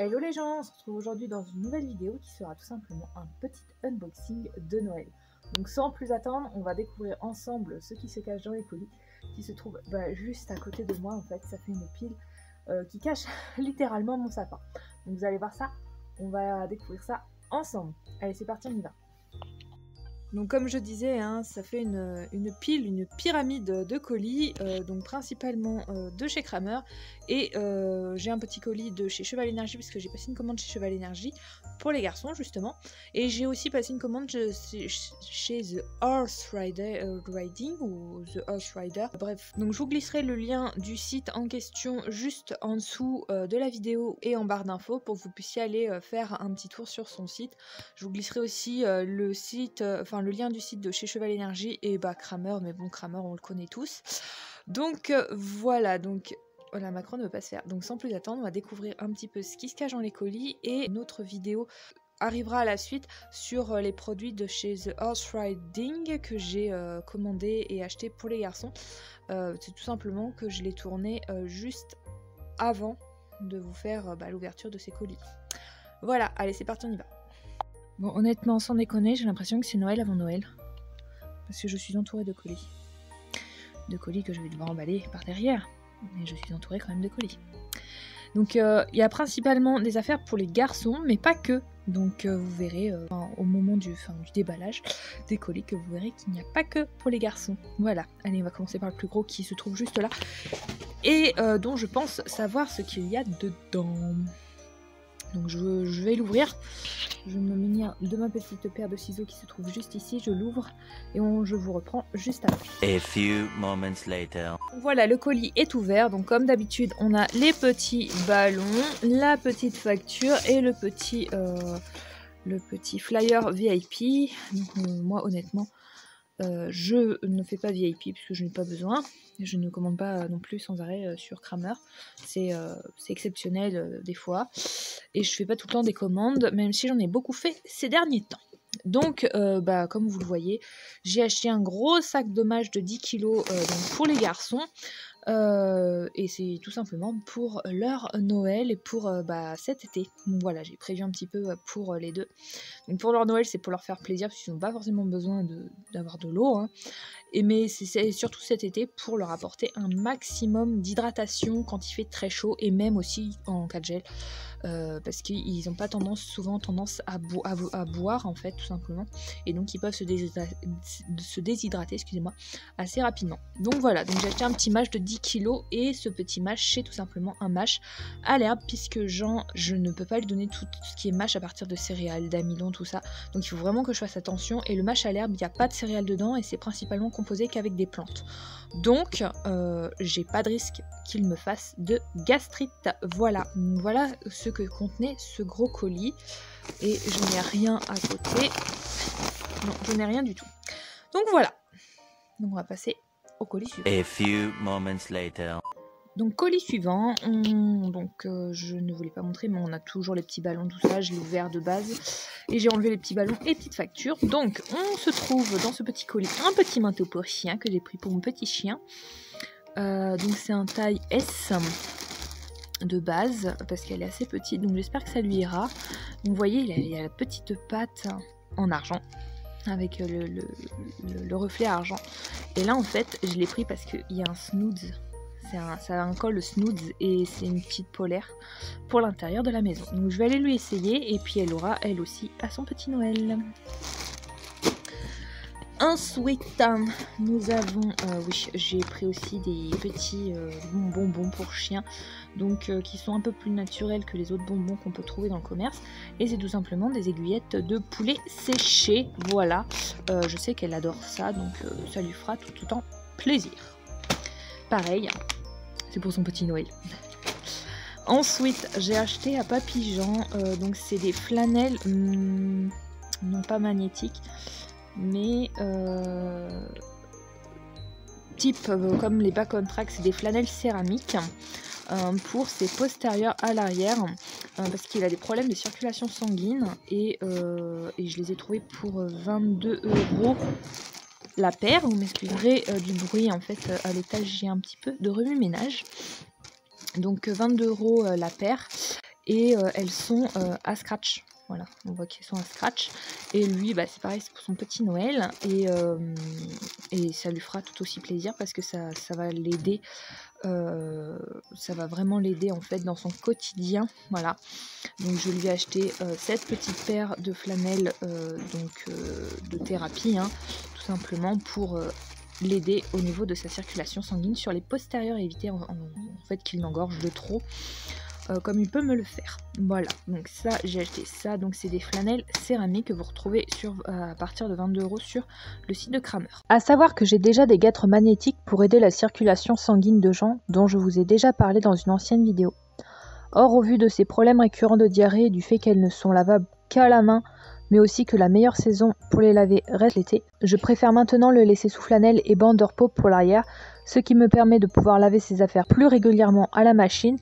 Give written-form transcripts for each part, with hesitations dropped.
Hello les gens, on se retrouve aujourd'hui dans une nouvelle vidéo qui sera tout simplement un petit unboxing de Noël. Donc sans plus attendre, on va découvrir ensemble ce qui se cache dans les colis qui se trouvent juste à côté de moi. En fait, ça fait une pile qui cache littéralement mon sapin. Donc vous allez voir ça, on va découvrir ça ensemble. Allez, c'est parti, on y va. Donc comme je disais, hein, ça fait une pyramide de colis, donc principalement de chez Kramer. Et j'ai un petit colis de chez Cheval Énergie, parce que j'ai passé une commande chez Cheval Énergie pour les garçons justement. Et j'ai aussi passé une commande chez The Horse Riding ou The Horse Rider. Bref, donc je vous glisserai le lien du site en question juste en dessous de la vidéo et en barre d'infos pour que vous puissiez aller faire un petit tour sur son site. Je vous glisserai aussi le site, le lien du site de chez Cheval Énergie et Kramer, mais bon, Kramer on le connaît tous. Donc voilà, Macron ne veut pas se faire. Donc sans plus attendre, on va découvrir un petit peu ce qui se cache dans les colis et une autre vidéo arrivera à la suite sur les produits de chez The Horse Riding que j'ai commandé et acheté pour les garçons. C'est tout simplement que je l'ai tourné juste avant de vous faire l'ouverture de ces colis. Voilà, allez c'est parti, on y va. Bon, honnêtement, sans déconner, j'ai l'impression que c'est Noël avant Noël. Parce que je suis entourée de colis. De colis que je vais devoir emballer par derrière. Mais je suis entourée quand même de colis. Donc, il y a principalement des affaires pour les garçons, mais pas que. Donc, vous verrez au moment du déballage des colis que vous verrez qu'il n'y a pas que pour les garçons. Voilà. Allez, on va commencer par le plus gros qui se trouve juste là. Et dont je pense savoir ce qu'il y a dedans. Donc je vais l'ouvrir, je vais me munir de ma petite paire de ciseaux qui se trouve juste ici, je l'ouvre et je vous reprends juste après. A few moments later. Voilà, le colis est ouvert, donc comme d'habitude on a les petits ballons, la petite facture et le petit flyer VIP. Donc, moi honnêtement je ne fais pas VIP puisque je n'ai pas besoin. Je ne commande pas non plus sans arrêt sur Kramer. C'est exceptionnel des fois. Et je fais pas tout le temps des commandes, même si j'en ai beaucoup fait ces derniers temps. Donc, comme vous le voyez, j'ai acheté un gros sac de mâche de 10 kg pour les garçons. Et c'est tout simplement pour leur Noël et pour cet été. Donc voilà, j'ai prévu un petit peu pour les deux. Donc pour leur Noël, c'est pour leur faire plaisir parce qu'ils n'ont pas forcément besoin d'avoir de l'eau. Hein. Mais c'est surtout cet été pour leur apporter un maximum d'hydratation quand il fait très chaud et même aussi en cas de gel. Parce qu'ils n'ont pas souvent tendance à boire en fait tout simplement, et donc ils peuvent se déshydrater excusez-moi, assez rapidement. Donc voilà, donc j'ai acheté un petit mash de 10 kg et ce petit mash c'est tout simplement un mash à l'herbe puisque je ne peux pas lui donner tout ce qui est mash à partir de céréales, d'amidon, tout ça, donc il faut vraiment que je fasse attention. Et le mash à l'herbe, il n'y a pas de céréales dedans et c'est principalement composé qu'avec des plantes, donc j'ai pas de risque qu'il me fasse de gastrite. Voilà ce que contenait ce gros colis. Et je n'ai rien à côté. Non, je n'ai rien du tout. Donc voilà. Donc on va passer au colis suivant. A few moments later. Donc colis suivant. Je ne voulais pas montrer, mais on a toujours les petits ballons, tout ça. Je l'ai ouvert de base. Et j'ai enlevé les petits ballons et petites factures. Donc on se trouve dans ce petit colis un petit manteau pour chien que j'ai pris pour mon petit chien. Donc c'est un taille S de base parce qu'elle est assez petite, donc j'espère que ça lui ira. Donc vous voyez, il y a la petite patte en argent avec le reflet argent. Et là en fait je l'ai pris parce qu'il y a un snooze, ça a un col snooze et c'est une petite polaire pour l'intérieur de la maison. Donc je vais aller lui essayer et puis elle aura elle aussi à son petit Noël. Ensuite, nous avons, j'ai pris aussi des petits bonbons pour chiens, donc qui sont un peu plus naturels que les autres bonbons qu'on peut trouver dans le commerce. Et c'est tout simplement des aiguillettes de poulet séchées, voilà. Je sais qu'elle adore ça, donc ça lui fera tout autant plaisir. Pareil, c'est pour son petit Noël. Ensuite, j'ai acheté à Papy Jean, donc c'est des flanelles, non pas magnétiques, mais type comme les back on track, c'est des flanelles céramiques pour ses postérieurs à l'arrière parce qu'il a des problèmes de circulation sanguine et je les ai trouvés pour 22 € la paire. Vous m'excuserez du bruit, en fait à l'étage j'ai un petit peu de remue-ménage. Donc 22 € la paire. et elles sont à scratch. Voilà, on voit qu'elles sont à scratch. Et lui, bah, c'est pareil, c'est pour son petit Noël. Et ça lui fera tout aussi plaisir parce que ça va l'aider. Ça va vraiment l'aider en fait dans son quotidien. Voilà. Donc je lui ai acheté cette petite paire de flanelles de thérapie, hein, tout simplement pour l'aider au niveau de sa circulation sanguine sur les postérieurs et éviter en fait qu'il n'engorge de trop. Comme il peut me le faire. Voilà, donc ça, j'ai acheté ça. Donc c'est des flanelles céramiques que vous retrouvez à partir de 22 € sur le site de Kramer. À savoir que j'ai déjà des guêtres magnétiques pour aider la circulation sanguine de Jean, dont je vous ai déjà parlé dans une ancienne vidéo. Or, au vu de ses problèmes récurrents de diarrhée et du fait qu'elles ne sont lavables qu'à la main, mais aussi que la meilleure saison pour les laver reste l'été, je préfère maintenant le laisser sous flanelle et bande de repos pour l'arrière, ce qui me permet de pouvoir laver ses affaires plus régulièrement à la machine,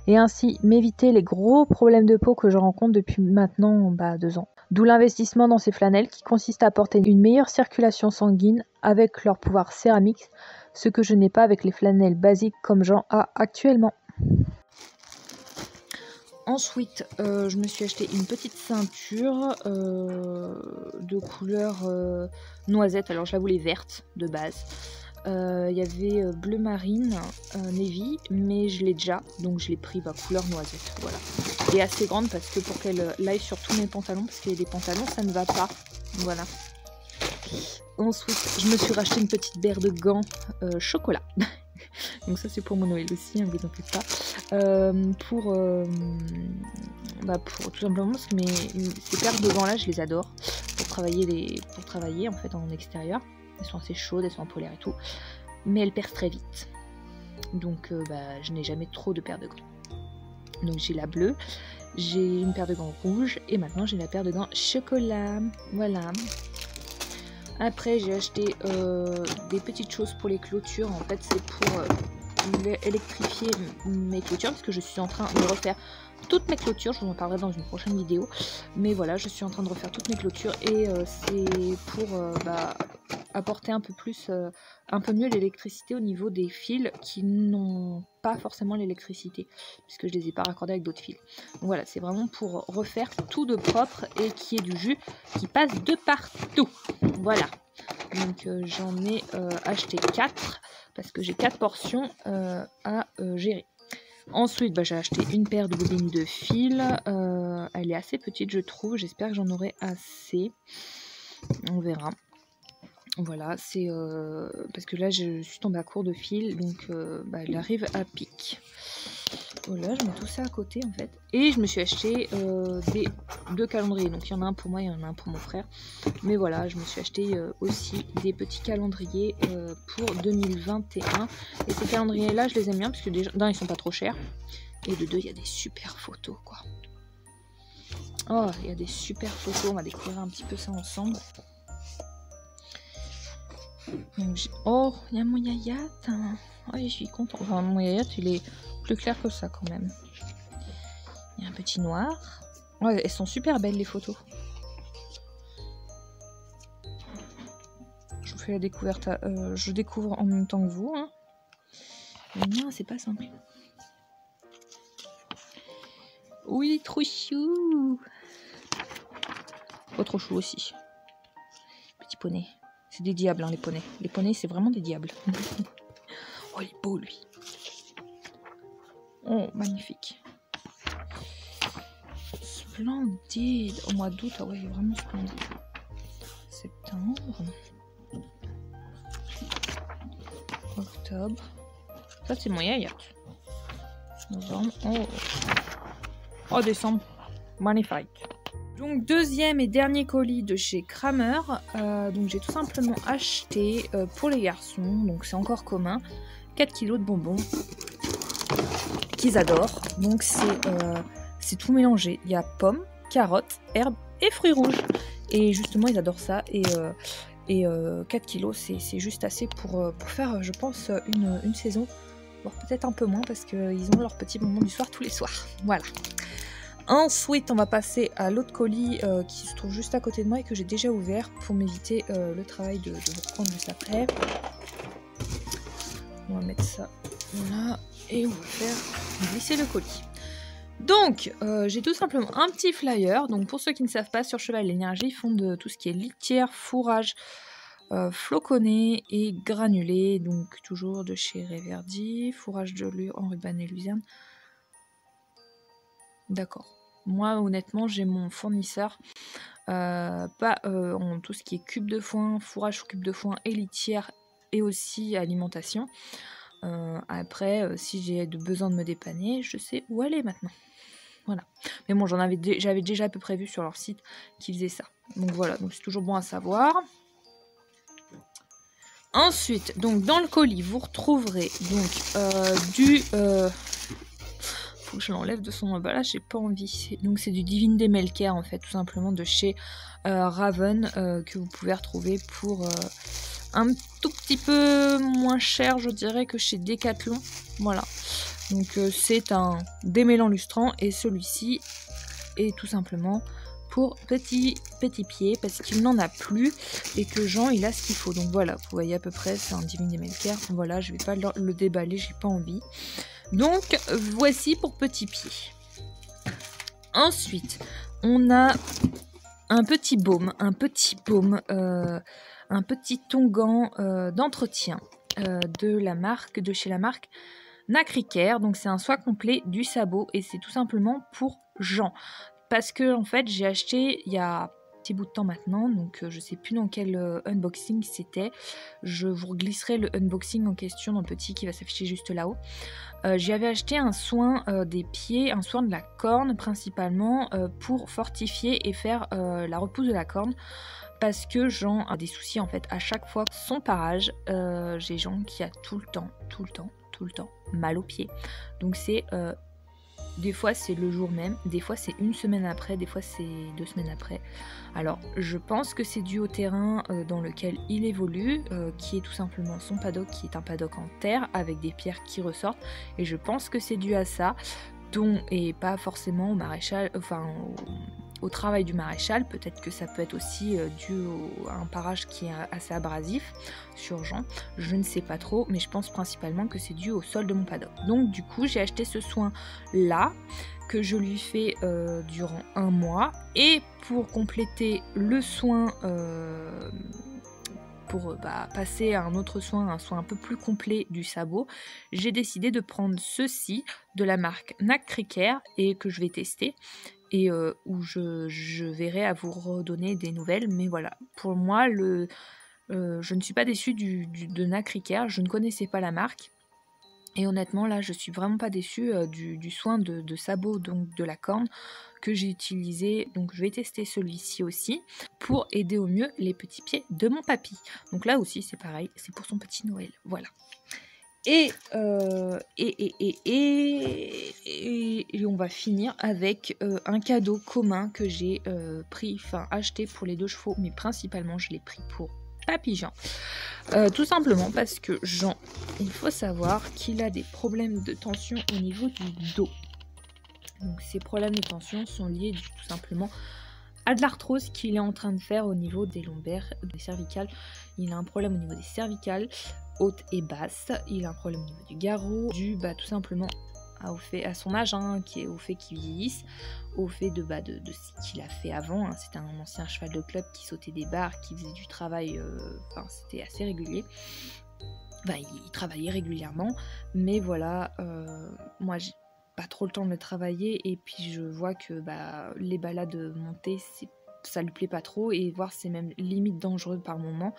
et ainsi m'éviter les gros problèmes de peau que je rencontre depuis maintenant 2 ans. D'où l'investissement dans ces flanelles qui consiste à apporter une meilleure circulation sanguine avec leur pouvoir céramique, ce que je n'ai pas avec les flanelles basiques comme Jean a actuellement. Ensuite, je me suis acheté une petite ceinture de couleur noisette. Alors je la voulais verte de base. Il y avait bleu marine, navy, mais je l'ai déjà, donc je l'ai pris couleur noisette, voilà. Et assez grande parce que pour qu'elle aille sur tous mes pantalons, parce qu'il y a des pantalons, ça ne va pas, voilà. Ensuite, je me suis racheté une petite paire de gants chocolat. Donc ça c'est pour mon Noël aussi, hein, vous en faites pas. Pour tout simplement parce que ces paires de gants là, je les adore pour travailler en fait en extérieur. Elles sont assez chaudes, elles sont en polaire et tout, mais elles percent très vite. Donc je n'ai jamais trop de paires de gants. Donc j'ai la bleue, j'ai une paire de gants rouge et maintenant j'ai la paire de gants chocolat. Voilà. Après j'ai acheté des petites choses pour les clôtures. En fait c'est pour électrifier mes clôtures parce que je suis en train de refaire toutes mes clôtures, je vous en parlerai dans une prochaine vidéo, mais voilà, je suis en train de refaire toutes mes clôtures et c'est pour apporter un peu mieux l'électricité au niveau des fils qui n'ont pas forcément l'électricité, puisque je les ai pas raccordés avec d'autres fils. Donc voilà, c'est vraiment pour refaire tout de propre et qu'il y ait du jus qui passe de partout. Voilà, donc j'en ai acheté 4 parce que j'ai 4 portions à gérer. Ensuite, j'ai acheté une paire de bobines de fil. Elle est assez petite, je trouve. J'espère que j'en aurai assez. On verra. Voilà, c'est parce que là, je suis tombée à court de fil. Donc, elle arrive à pic. Voilà, je mets tout ça à côté, en fait. Et je me suis acheté deux calendriers. Donc, il y en a un pour moi et il y en a un pour mon frère. Mais voilà, je me suis acheté aussi des petits calendriers pour 2021. Et ces calendriers-là, je les aime bien parce que déjà, d'un, ils sont pas trop chers. Et de deux, il y a des super photos, quoi. Oh, il y a des super photos. On va découvrir un petit peu ça ensemble. Donc, oh, il y a mon yayat. Oh, je suis contente. Enfin, mon yayat, il est plus clair que ça quand même. Il y a un petit noir. Ouais, elles sont super belles les photos. Je vous fais la découverte. Je découvre en même temps que vous. Hein. Mais non, c'est pas simple. Oui, trop chou. Oh, trop chou aussi. Petit poney. C'est des diables, hein, les poneys. Les poneys, c'est vraiment des diables. Oh, il est beau, lui. Oh, magnifique. Splendide. Au mois d'août, ah ouais, il est vraiment splendide. Septembre. Octobre. Ça, c'est mon yayat. Novembre. Oh. Oh, décembre. Magnifique. Donc, deuxième et dernier colis de chez Kramer. Donc, j'ai tout simplement acheté pour les garçons. Donc, c'est encore commun. 4 kilos de bonbons qu'ils adorent. Donc, c'est tout mélangé. Il y a pommes, carottes, herbes et fruits rouges. Et justement, ils adorent ça. Et 4 kilos, c'est juste assez pour faire, je pense, une saison. Voire peut-être un peu moins parce qu'ils ont leurs petits bonbons du soir tous les soirs. Voilà. Ensuite, on va passer à l'autre colis qui se trouve juste à côté de moi et que j'ai déjà ouvert pour m'éviter le travail de vous reprendre juste après. On va mettre ça là et on va faire glisser le colis. Donc, j'ai tout simplement un petit flyer. Donc, pour ceux qui ne savent pas, sur Cheval Énergie, ils font de tout ce qui est litière, fourrage, floconné et granulé. Donc, toujours de chez Reverdy, fourrage de lure en ruban et luzerne. D'accord. Moi, honnêtement, j'ai mon fournisseur. Pas en tout ce qui est cube de foin, fourrage au cube de foin et litière et aussi alimentation. Après, si j'ai besoin de me dépanner, je sais où aller maintenant. Voilà. Mais bon, j'avais déjà à peu près vu sur leur site qu'ils faisaient ça. Donc voilà, donc c'est toujours bon à savoir. Ensuite, donc dans le colis, vous retrouverez donc du... faut que je l'enlève de son emballage, j'ai pas envie. Donc c'est du Divine des Melker en fait, tout simplement de chez Raven, que vous pouvez retrouver pour un tout petit peu moins cher, je dirais, que chez Decathlon. Voilà. Donc c'est un démêlant lustrant et celui-ci est tout simplement pour petit pied parce qu'il n'en a plus et que Jean il a ce qu'il faut. Donc voilà, vous voyez à peu près, c'est un Divine des Melker. Voilà, je vais pas le déballer, j'ai pas envie. Donc voici pour petit pied. Ensuite, on a un petit baume, un petit onguent d'entretien de chez la marque Nacricare. Donc c'est un soin complet du sabot et c'est tout simplement pour Jean. Parce que en fait j'ai acheté il y a un petit bout de temps maintenant, donc je sais plus dans quel unboxing c'était. Je vous glisserai le unboxing en question dans le petit qui va s'afficher juste là-haut. J'y avais acheté un soin des pieds, un soin de la corne principalement pour fortifier et faire la repousse de la corne. Parce que Jean a des soucis en fait à chaque fois son parage. J'ai Jean qui a tout le temps mal aux pieds. Donc c'est des fois c'est le jour même, des fois c'est une semaine après, des fois c'est 2 semaines après. Alors je pense que c'est dû au terrain dans lequel il évolue, qui est tout simplement son paddock, qui est un paddock en terre avec des pierres qui ressortent. Et je pense que c'est dû à ça, et pas forcément au maréchal, enfin au travail du maréchal. Peut-être que ça peut être aussi dû à un parage qui est assez abrasif sur Jean, je ne sais pas trop, mais je pense principalement que c'est dû au sol de mon paddock. Donc du coup j'ai acheté ce soin là que je lui fais durant 1 mois, et pour compléter le soin, pour passer à un autre soin, un soin un peu plus complet du sabot, j'ai décidé de prendre ceci de la marque Nacricare et que je vais tester. Et où je verrai à vous redonner des nouvelles. Mais voilà, pour moi, je ne suis pas déçue de Nacricare. Je ne connaissais pas la marque. Et honnêtement, là, je suis vraiment pas déçue du soin de sabot, donc de la corne, que j'ai utilisé. Donc je vais tester celui-ci aussi, pour aider au mieux les petits pieds de mon papy. Donc là aussi, c'est pareil, c'est pour son petit Noël. Voilà. Et on va finir avec un cadeau commun que j'ai acheté pour les 2 chevaux, mais principalement je l'ai pris pour Papy Jean. Tout simplement parce que Jean, il faut savoir qu'il a des problèmes de tension au niveau du dos. Donc ces problèmes de tension sont liés tout simplement à de l'arthrose qu'il est en train de faire au niveau des lombaires, des cervicales. Il a un problème au niveau des cervicales, haute et basse. Il a un problème au niveau du garrot, dû tout simplement à son âge, au fait qu'il vieillisse, au fait de ce qu'il a fait avant. C'était un ancien cheval de club qui sautait des barres, qui faisait du travail, c'était assez régulier. Il travaillait régulièrement, mais voilà, moi j'ai pas trop le temps de le travailler, et puis je vois que les balades montées, ça lui plaît pas trop, et voire c'est même limite dangereux par moment.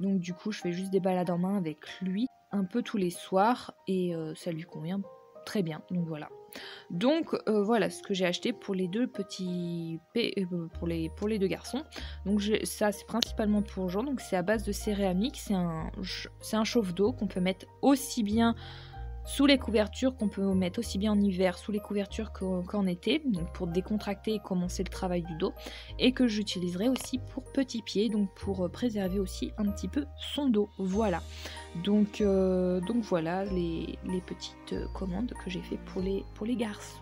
Donc du coup je fais juste des balades en main avec lui un peu tous les soirs, et ça lui convient très bien. Donc voilà. Donc voilà ce que j'ai acheté pour les 2 petits pour les 2 garçons. Donc ça c'est principalement pour Jean. Donc c'est à base de céramique, c'est un chauffe-d'eau qu'on peut mettre aussi bien sous les couvertures, qu'on peut mettre aussi bien en hiver sous les couvertures qu'en été, donc pour décontracter et commencer le travail du dos, et que j'utiliserai aussi pour petits pieds, donc pour préserver aussi un petit peu son dos. Voilà. Donc voilà les petites commandes que j'ai fait pour les garçons.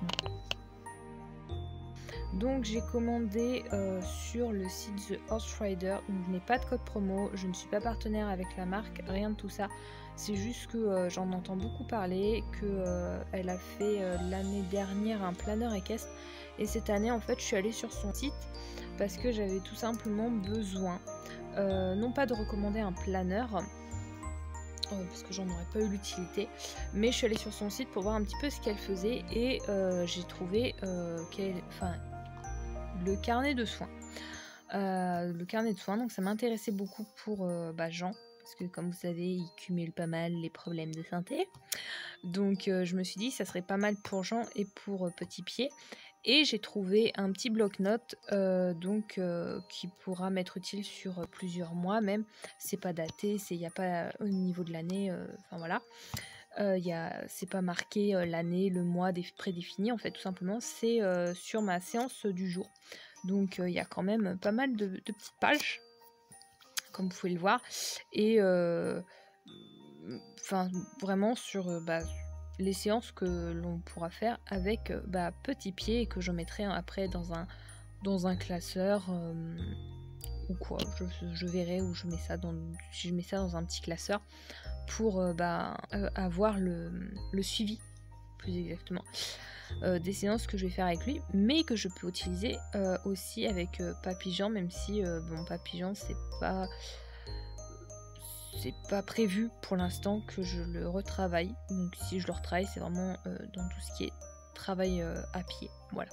Donc j'ai commandé sur le site The Horse Rider. Donc je n'ai pas de code promo, je ne suis pas partenaire avec la marque, rien de tout ça. C'est juste que j'en entends beaucoup parler, qu'elle a fait l'année dernière un planeur équestre. Et cette année en fait je suis allée sur son site parce que j'avais tout simplement besoin, non pas de recommander un planeur, parce que j'en aurais pas eu l'utilité, mais je suis allée sur son site pour voir un petit peu ce qu'elle faisait et j'ai trouvé le carnet de soins. Donc ça m'intéressait beaucoup pour Jean, parce que comme vous savez il cumule pas mal les problèmes de santé, donc je me suis dit ça serait pas mal pour Jean et pour Petit Pied. Et j'ai trouvé un petit bloc-notes qui pourra m'être utile sur plusieurs mois même. C'est pas daté, il n'y a pas au niveau de l'année, voilà. C'est pas marqué l'année, le mois prédéfini en fait, tout simplement. C'est sur ma séance du jour. Donc il y a quand même pas mal de petites pages, comme vous pouvez le voir. Et vraiment sur les séances que l'on pourra faire avec Petit Pied et que je mettrai après dans un classeur ou quoi, je verrai où je mets ça si je mets ça dans un petit classeur pour avoir le suivi plus exactement des séances que je vais faire avec lui, mais que je peux utiliser aussi avec Papy Jean, même si Papy Jean c'est pas prévu pour l'instant que je le retravaille. Donc si je le retravaille, c'est vraiment dans tout ce qui est travail à pied. Voilà.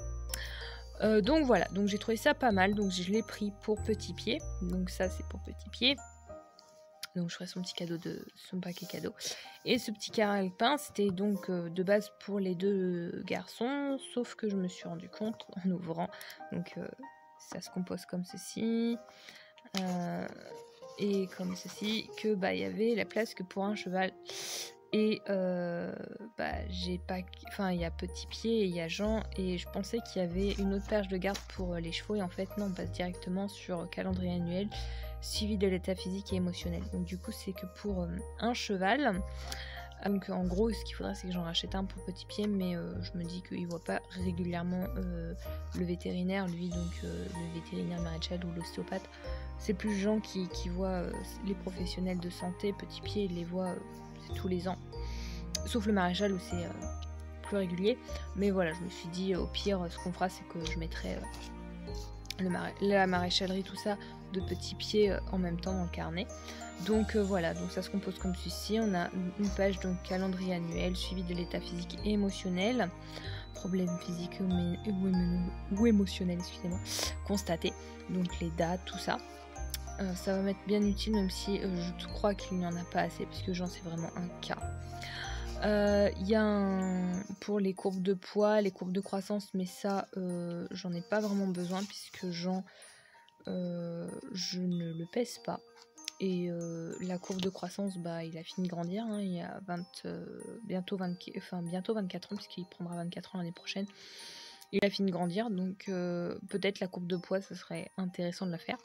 Donc j'ai trouvé ça pas mal. Donc je l'ai pris pour Petit Pied. Donc ça c'est pour Petit Pied. Donc je ferai son petit cadeau son paquet cadeau. Et ce petit calepin, c'était donc de base pour les deux garçons, sauf que je me suis rendu compte en ouvrant. Donc ça se compose comme ceci. Et comme ceci, que il y avait la place que pour un cheval. Et j'ai pas, il y a Petit Pied et il y a Jean, et je pensais qu'il y avait une autre page de garde pour les chevaux, et en fait non, on passe directement sur calendrier annuel suivi de l'état physique et émotionnel. Donc du coup c'est que pour un cheval. Donc en gros ce qu'il faudrait c'est que j'en rachète un pour Petit Pied, mais je me dis qu'il voit pas régulièrement le vétérinaire, lui, donc le vétérinaire maréchal ou l'ostéopathe. C'est plus Jean qui voit les professionnels de santé. Petit Pied il les voit tous les ans, sauf le maréchal où c'est plus régulier. Mais voilà, je me suis dit au pire ce qu'on fera c'est que je mettrai la maréchalerie, tout ça de Petit Pied en même temps dans le carnet. Donc voilà, donc ça se compose comme ceci. On a une page donc calendrier annuel suivi de l'état physique et émotionnel, problème physique ou émotionnel, excusez-moi, constaté, donc les dates, tout ça. Ça va m'être bien utile, même si je crois qu'il n'y en a pas assez, puisque Jean c'est vraiment un cas. Il y a pour les courbes de poids, les courbes de croissance, mais ça j'en ai pas vraiment besoin, puisque Jean je ne le pèse pas. Et la courbe de croissance, il a fini de grandir, hein, il y a bientôt 24 ans, puisqu'il prendra 24 ans l'année prochaine. Il a fini de grandir, donc peut-être la courbe de poids, ça serait intéressant de la faire.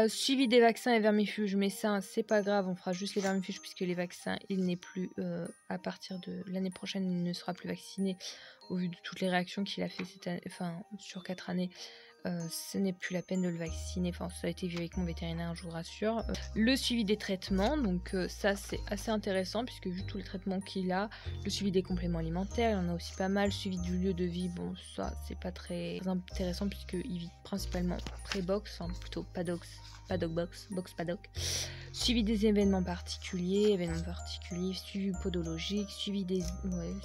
Suivi des vaccins et vermifuges, mais ça c'est pas grave, on fera juste les vermifuges, puisque les vaccins, il n'est plus à partir de l'année prochaine, il ne sera plus vacciné au vu de toutes les réactions qu'il a fait cette année, sur 4 années. Ce n'est plus la peine de le vacciner, ça a été vu avec mon vétérinaire, je vous rassure. Le suivi des traitements, donc ça c'est assez intéressant, puisque vu tous les traitements qu'il a, le suivi des compléments alimentaires, il y en a aussi pas mal, suivi du lieu de vie, bon ça c'est pas très intéressant, puisqu'il vit principalement pré-box, plutôt paddock paddock. Suivi des événements particuliers, suivi podologique, suivi des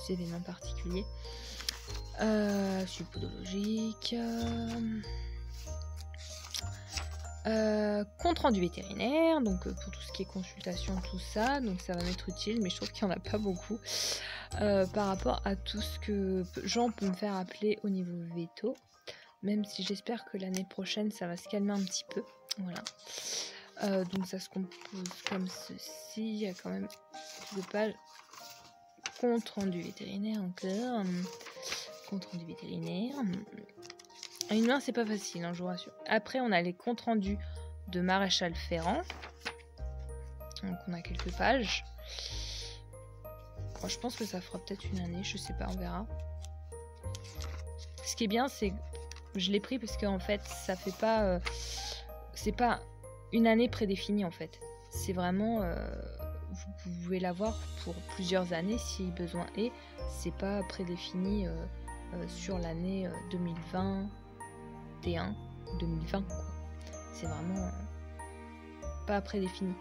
événements particuliers. Suivi podologique, compte rendu vétérinaire, donc pour tout ce qui est consultation, tout ça, donc ça va m'être utile, mais je trouve qu'il n'y en a pas beaucoup par rapport à tout ce que Jean peut me faire appeler au niveau veto, même si j'espère que l'année prochaine ça va se calmer un petit peu. Voilà. Donc ça se compose comme ceci, il y a quand même plus de pages. Compte rendu vétérinaire encore. Compte rendu vétérinaire. Une main c'est pas facile, hein, je vous rassure. Après on a les comptes rendus de Maréchal Ferrand. Donc on a quelques pages. Bon, je pense que ça fera peut-être une année, je sais pas, on verra. Ce qui est bien, c'est que je l'ai pris parce qu'en fait, ça fait pas... c'est pas une année prédéfinie en fait. C'est vraiment... vous pouvez l'avoir pour plusieurs années si besoin est. C'est pas prédéfini sur l'année 2021, 2020 quoi. C'est vraiment pas prédéfini.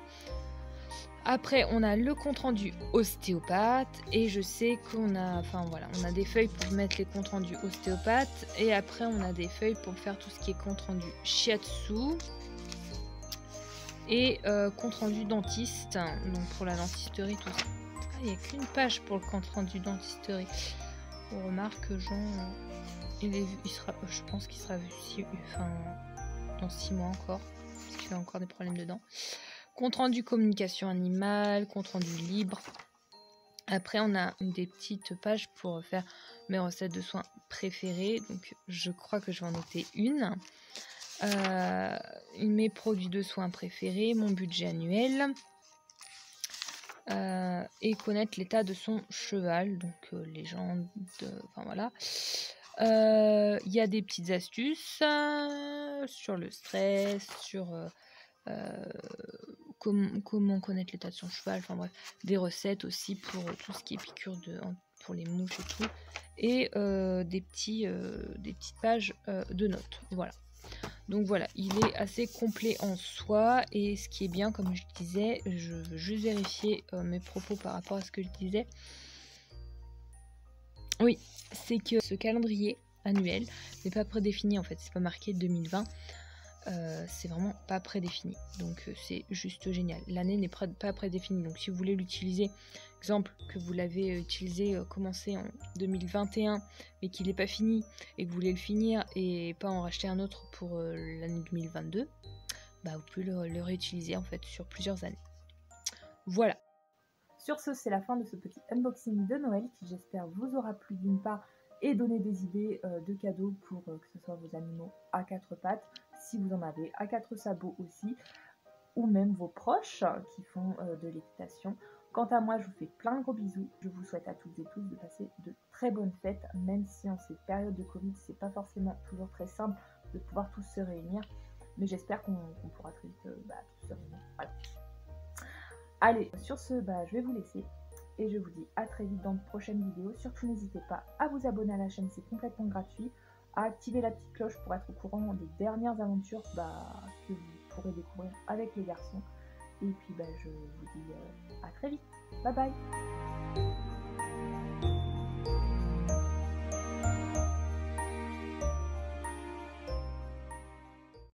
Après, on a le compte rendu ostéopathe et je sais qu'on a, enfin voilà, on a des feuilles pour mettre les comptes rendus ostéopathe et après on a des feuilles pour faire tout ce qui est compte rendu shiatsu et compte rendu dentiste, donc pour la dentisterie tout ça. Ah, il n'y a qu'une page pour le compte rendu dentisterie. On remarque que Jean, il sera, je pense qu'il sera vu dans 6 mois encore, parce qu'il a encore des problèmes dedans. Compte rendu communication animale, compte rendu libre. Après, on a des petites pages pour faire mes recettes de soins préférées. Donc, je crois que je vais en noter une. Mes produits de soins préférés, mon budget annuel. Et connaître l'état de son cheval. Donc, les gens enfin, voilà. Il y a des petites astuces sur le stress, sur... comment connaître l'état de son cheval, enfin bref, des recettes aussi pour tout ce qui est piqûre pour les mouches et tout, et des petites pages de notes, voilà. Donc voilà, il est assez complet en soi, et ce qui est bien, comme je disais, je veux juste vérifier mes propos par rapport à ce que je disais. Oui, c'est que ce calendrier annuel n'est pas prédéfini en fait, c'est pas marqué 2020. C'est vraiment pas prédéfini, donc c'est juste génial. L'année n'est pas prédéfinie, donc si vous voulez l'utiliser, exemple que vous l'avez utilisé commencé en 2021 mais qu'il n'est pas fini et que vous voulez le finir et pas en racheter un autre pour l'année 2022, bah vous pouvez le réutiliser en fait sur plusieurs années. Voilà. Sur ce, c'est la fin de ce petit unboxing de Noël qui, j'espère, vous aura plu d'une part et donner des idées de cadeaux pour que ce soit vos animaux à 4 pattes, si vous en avez, à 4 sabots aussi, ou même vos proches qui font de l'équitation. Quant à moi, je vous fais plein de gros bisous. Je vous souhaite à toutes et tous de passer de très bonnes fêtes, même si en cette période de Covid, c'est pas forcément toujours très simple de pouvoir tous se réunir. Mais j'espère qu'on pourra très vite tous se réunir. Voilà. Allez, sur ce, je vais vous laisser. Et je vous dis à très vite dans de prochaines vidéos. Surtout, n'hésitez pas à vous abonner à la chaîne, c'est complètement gratuit. À activer la petite cloche pour être au courant des dernières aventures que vous pourrez découvrir avec les garçons. Et puis, je vous dis à très vite. Bye bye.